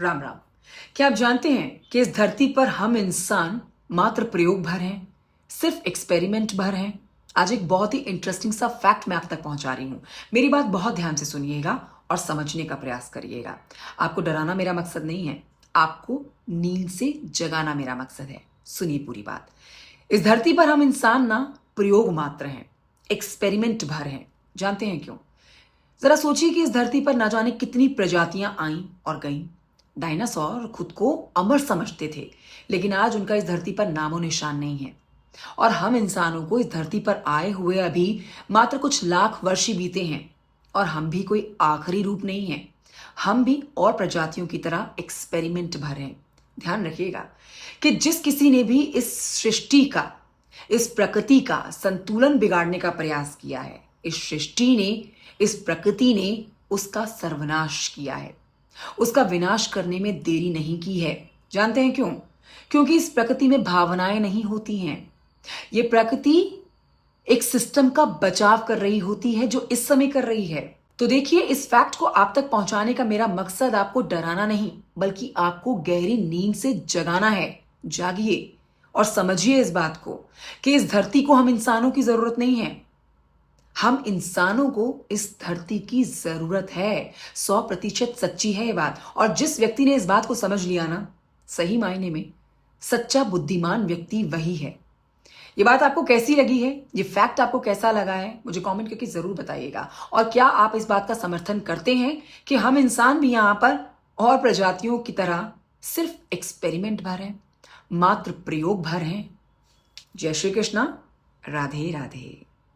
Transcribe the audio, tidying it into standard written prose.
राम राम। क्या आप जानते हैं कि इस धरती पर हम इंसान मात्र प्रयोग भर हैं, सिर्फ एक्सपेरिमेंट भर हैं। आज एक बहुत ही इंटरेस्टिंग सा फैक्ट मैं आप तक पहुंचा रही हूं। मेरी बात बहुत ध्यान से सुनिएगा और समझने का प्रयास करिएगा। आपको डराना मेरा मकसद नहीं है, आपको नींद से जगाना मेरा मकसद है। सुनिए पूरी बात। इस धरती पर हम इंसान ना प्रयोग मात्र हैं, एक्सपेरिमेंट भर हैं। जानते हैं क्यों? जरा सोचिए कि इस धरती पर ना जाने कितनी प्रजातियां आईं और गईं। डायनासोर खुद को अमर समझते थे, लेकिन आज उनका इस धरती पर नामो निशान नहीं है। और हम इंसानों को इस धरती पर आए हुए अभी मात्र कुछ लाख वर्ष ही बीते हैं, और हम भी कोई आखिरी रूप नहीं है। हम भी और प्रजातियों की तरह एक्सपेरिमेंट भर हैं। ध्यान रखिएगा कि जिस किसी ने भी इस सृष्टि का, इस प्रकृति का संतुलन बिगाड़ने का प्रयास किया है, इस सृष्टि ने, इस प्रकृति ने उसका सर्वनाश किया है। उसका विनाश करने में देरी नहीं की है। जानते हैं क्यों? क्योंकि इस प्रकृति में भावनाएं नहीं होती हैं। ये प्रकृति एक सिस्टम का बचाव कर रही होती है, जो इस समय कर रही है। तो देखिए, इस फैक्ट को आप तक पहुंचाने का मेरा मकसद आपको डराना नहीं, बल्कि आपको गहरी नींद से जगाना है। जागिए और समझिए इस बात को कि इस धरती को हम इंसानों की जरूरत नहीं है, हम इंसानों को इस धरती की जरूरत है। 100% सच्ची है ये बात। और जिस व्यक्ति ने इस बात को समझ लिया ना, सही मायने में सच्चा बुद्धिमान व्यक्ति वही है। ये बात आपको कैसी लगी है? ये फैक्ट आपको कैसा लगा है? मुझे कमेंट करके जरूर बताइएगा। और क्या आप इस बात का समर्थन करते हैं कि हम इंसान भी यहां पर और प्रजातियों की तरह सिर्फ एक्सपेरिमेंट भर हैं, मात्र प्रयोग भर हैं? जय श्री कृष्णा। राधे राधे।